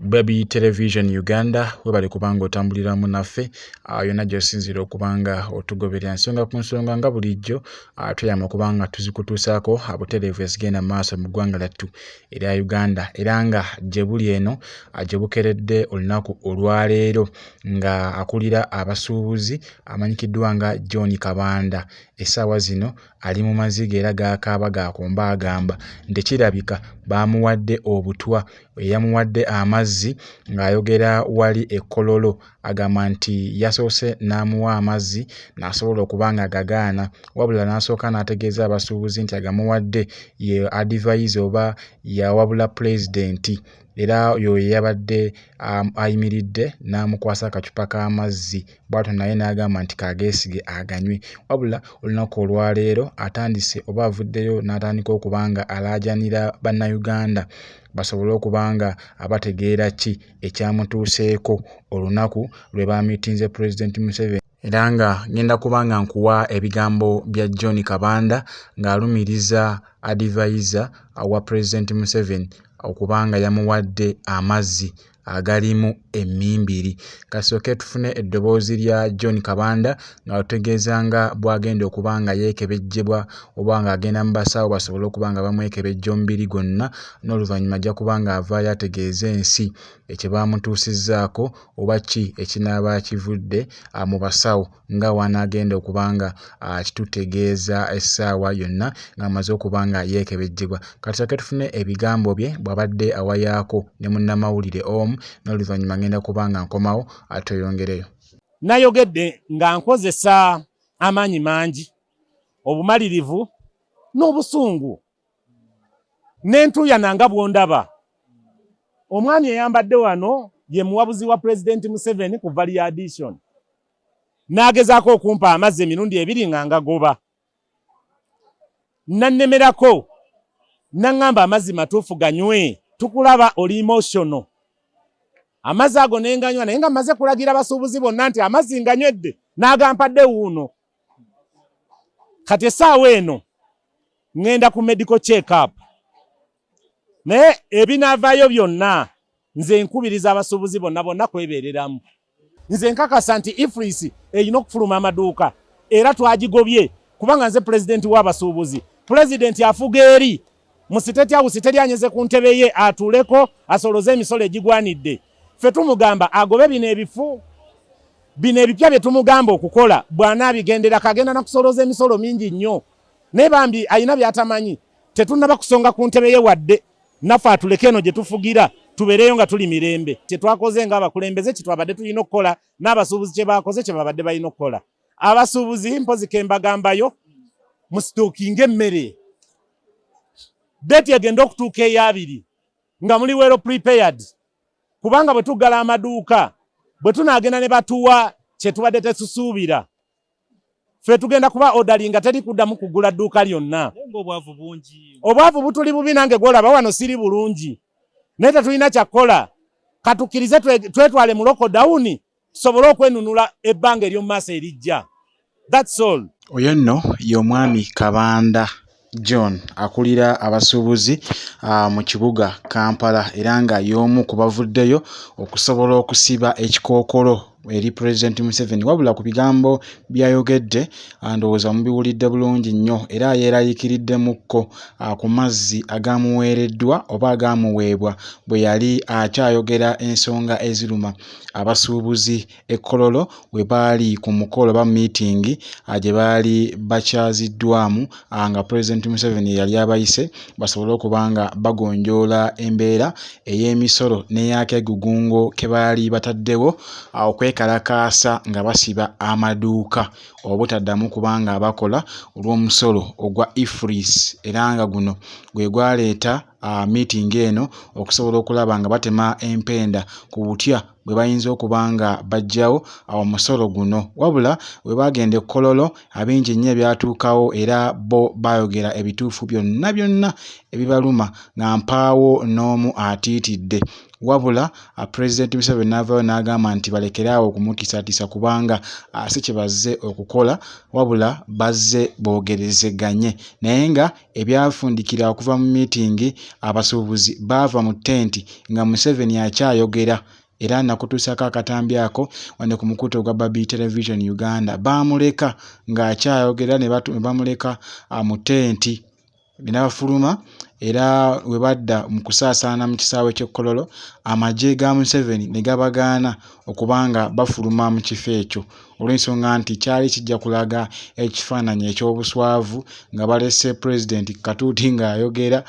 Baby Television Uganda webali kubanga otambulira munaffe yonna gy'osinzira okubanga otugoberera nsonga ku nsonga nga bulijjo tuyama okubanga tuzikutuusaako butereevu ezigenda maaso mu ggwanga lattu erya Uganda era nga gye buli eno gye bukeredde olunaku olwaleero nga akulira abasuubuzi amanyikiddwa nga John Kabanda essaawa zino ali mu maziga era gakaaba gakomba agamba nti kirabika baamuwadde obutwa eyamuwadde amazzi ng'ayogera wali ekkololo agamba nti yasoose n'amuwa amazzi n'asobola okubanga agagaana wabula n'asooka n'ategeeza abasuubuzi nti agamuwadde ye advise oba yawabula pulezidenti era oyo yabadde ayimiridde n'amukwasa akacupa k'amazzi bw'atyo naye n'agamba nti kageesige aganywe wabula olunaku olwaleero atandise oba avuddeyo n'atandika okubanga alaajanira bannayuganda basobole okubanga abategeera ki ekyamutuuseeko olunaku lwe baamitinze Pulezidenti Museveni era nga ngenda kubanga nkuwa ebigambo bya John Kabanda ng'alumiriza advisor wa Pulezidenti Museveni okubanga yamuwadde amazzi agalimu emmimbiri. Kasooke tufune eddoboozi lya John Kabanda nga lutegeeza nga bw'agenda okubanga yeekebejjebwa oba nga agenda mu basawo basobole okubanga bamwekebejja omubiri gwonna n'oluvannyuma ajja kubanga avaayo ategeeza ensi ekye baamutuusizzaako oba ki ekinaaba kivudde mu basawo nga wanaagenda okubanga kitutegeeza essaawa yonna ng'amaze okubanga yeekebejjebwa. Kasooke tufune ebigambo bye bw'abadde awayaako ne munnamawulire omu n'oluvannyuma ngenda kubanga nkomawo atoyongereyo. Nayogedde nga nkozesa amaanyi mangi obumalirivu n'obusungu n'entuuya nanga bwondaba. Omwami eyambadde wano ye muwabuzi wa Pulezidenti Museveni ku Valley Addition n'agezaako okumpa amazzi emirundi ebiri nga ngagoba. Nannemerako n'aŋŋamba amazzi matuufu ganywe tukulaba oli emotional. Amazzi ago nenganywa naye nga maze kulagira abasuubuzi bonna nti amazzi nganywedde n'agampadde wuuno. Kati essaawa eno ngenda ku medical check-up. Naye ebinaavaayo byonna nze nkubiriza abasuubuzi bonna kwebeereramu. Nze nkakasa nti Ifrisi erina okufuluma amaduuka era twagigobye kubanga nze pulezidenti w'abasuubuzi. Pulezidenti afuga eri mu siteti awusi teri anyeze ku ntebe ye atuuleko asoloze emisolo egigwanidde. Ffe tumugamba agobe bino ebifu bino ebipya bye tumugamba okukola bw'anaabigendera kagenda na kusoloza emisolo mingi nnyo. Naye bambi ayina by'atamanyi tetunnaba kusonga ku ntebe ye wadde naffe atuleke eno gye tufugira tubeereyo nga tuli mirembe. Kye twakoze ng'abakulembeze kye twabadde tulina okukola n'abasuubuzi kye baakoze kye babadde balina okukola. Abasuubuzi mpozi ke mbagambayo musituukinga emmere. Deeti egenda okutuuka ey'abiri nga muli wero prepared. Kubanga bwe tuggala amaduuka bwe tunaagenda ne batuwa kye tubadde tetusuubira ffe tugenda kuba odali nga teri kuddamu kugula dduuka lyonna. Obwavu butuli bubi nange gwolaba wano siri bulungi naye tetulina kyakkola katukkirize twetwale mu lockdown tusobole okwenunula ebbanga ery'omu maaso erijja. That's all. Oyo nno y'omwami Kabanda John akulira abasuubuzi mu kibuga Kampala era nga y'omu ku bavuddeyo okusobola okusiba ekikookolo eri Pulezidenti Museveni wabula ku bigambo byayogedde ndowooza mubiwulidde bulungi nnyo era yeerayiikiriddemukko ku mazzi agamuweereddwa oba agamuweebwa bwe yali akyayogera ensonga eziruma abasuubuzi ekkololo we baali ku mukolo ba meeting gye baali bakyaziddwamu nga Pulezidenti Museveni yali abayise basobole okubanga bagonjoola embeera ey'emisolo n'ey'akeegugungo ke baali bataddewo okwekalakaasa nga basiba amaduuka obutaddamu kubanga abakola olw'omusolo ogwa Ifrisi era nga guno gwe gwaleeta meeting eno okusobola okulaba nga batema empenda ku butya bwe bayinza okubanga bajjawo omusolo guno wabula bwe bagenda ekkololo abingi nnyo ebyatuukawo era bo bayogera ebituufu byonna ebibaluma nga mpaawo n'omu atiitidde wabula President Museveni n'avaayo n'agamba nti balekeraawo okumutiisatiisa kubanga si kye bazze okukola wabula bazze boogerezeganye. Naye nga ebyafundikira okuva mu miitingi abasuubuzi baava mu ttenti nga Museveni akyayogera era nakutuusako akatambi ako wano ku mukutu ogwa Babi Television Uganda baamuleka ng'akyayogera ne bamuleka mu ttenti n'abafuluma. Era we badda mu kusaasaana mu kisaawe ky'Ekkololo amagye ga Museveni ne gabagaana okubanga bafuluma mu kifo ekyo olw'ensonga nti kyali kijja kulaga ekifaananyi eky'obuswavu nga balese Pulezidenti Katuuti ng'ayogera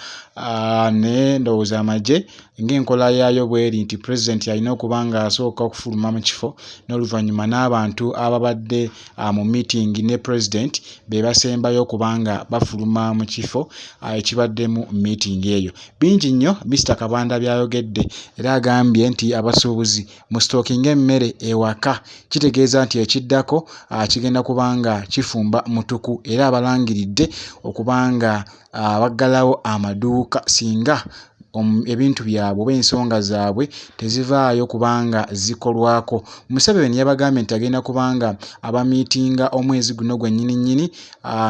naye ndowooza amagye ng'enkola yaayo bweri nti Pulezidenti alina okuba nga asooka okufuluma mu kifo n'oluvannyuma n'abantu ababadde mu miitingi ne Pulezidenti be basembayo okubanga bafuluma mu kifo ekibaddemu miitingi eyo. Bingi nnyo Mr. Kabanda byayogedde era agambye nti abasuubuzi mu stocking emmere ewaka kitegeeza nti ekiddako kigenda kubanga kifumba mutuku era abalangiridde okubanga baggalawo amaduuka singa ebintu byabwe oba ensonga zaabwe tezivaayo kubanga zikolwako. Museveni yabagambye nti agenda kubanga abamiitinga omwezi guno gwennyini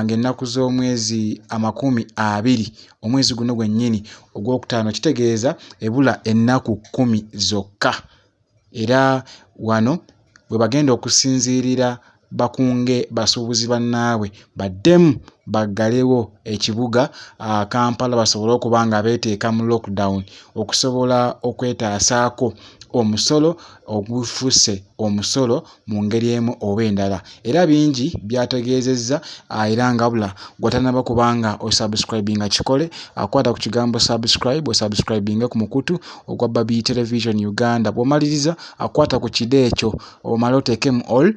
ng'ennaku z'omwezi 20 omwezi guno gwennyini ogwokutaano kitegeeza ebula ennaku 10 zokka. Era wano bwe bagenda okusinziirira bakunge basuubuzi bannaabwe baddemu baggalewo ekibuga Kampala basobole okuba nga beeteeka mu lockdown okusobola okwetaasaako omusolo ogufuuse omusolo mu ngeri emu oba endala. Era bingi byategeezezza era nga bula gwatanaba kubanga osubscribinga kikole akwata ku kigambo osubscribinga ku mukutu ogwa Babi Television Uganda. Bw'omaliriza akwata ku kide ekyo omala oteekemu all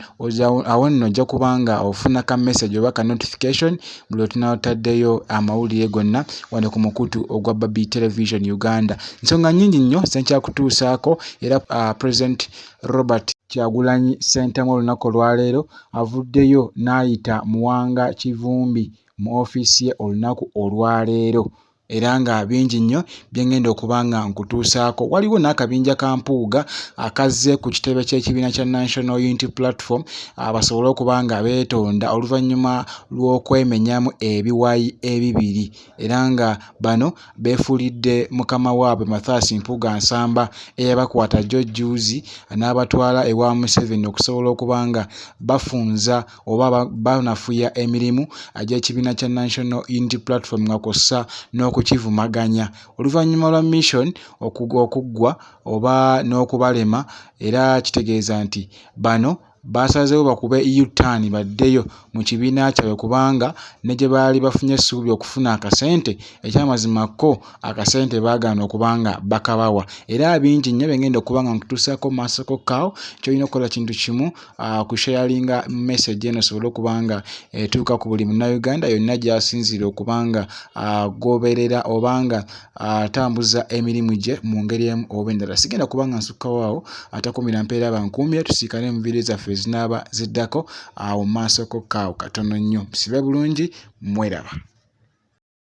awo nno ojja kubanga ofuna ka message oba ka notification buli otunaotaddeyo amawulire gonna wano ku mukutu ogwa Babi Television Uganda. Nsonga nnyingi nnyo senkyakutuusaako era President Robert Kyagulanyi Ssentamu olunaku olwaleero avuddeyo n'ayita Muwanga Kivumbi mu ofiisi ye olunaku olwaleero era nga bingi nnyo byengenda okubanga nkutuusaako. Waliwo n'akabinja ka mpuuga akazze ku kitebe ky'ekibiina kya National Unity Platform basobole okubanga beetonda oluvannyuma lw'okwemenyamu ebiwayi ebibiri era nga bano beefuulidde mukama waabwe Mathias Mpuuga Nsamba eyabakwata jjojjuuzi n'abatwala ewa Museveni okusobola okubanga bafunza oba banafuya emirimu egy'ekibiina kya National Unity Platform nga kw'ossa n'okukivumaganya oluvannyuma lwa mission okuggwa oba n'okubalema. Era kitegeeza nti bano basazeewo bakube U-turn baddeyo mu kibiina kyabwe kubanga ne gye baali bafunye essuubi okufuna akasente ekyamazimako akasente baagaana okubanga bakabawa. Era bingi nnyo bengenda okubanga nkutuusaako maasoko kaawo kyolina okukola kintu kimu kusharinga message eno osobole okubanga etuuka ku buli munnayuganda yonna gy'asinziira okubanga goberera obanga atambuza emirimu gye mu ngeri emu oba endala. Sigenda kubanga nsukkawo awo atakumira mpeera bankuumye tusiikane mu vidiyo zaffe zinaaba ziddako awo maasoko kaawo katono nnyo. Musibe bulungi, mweraba.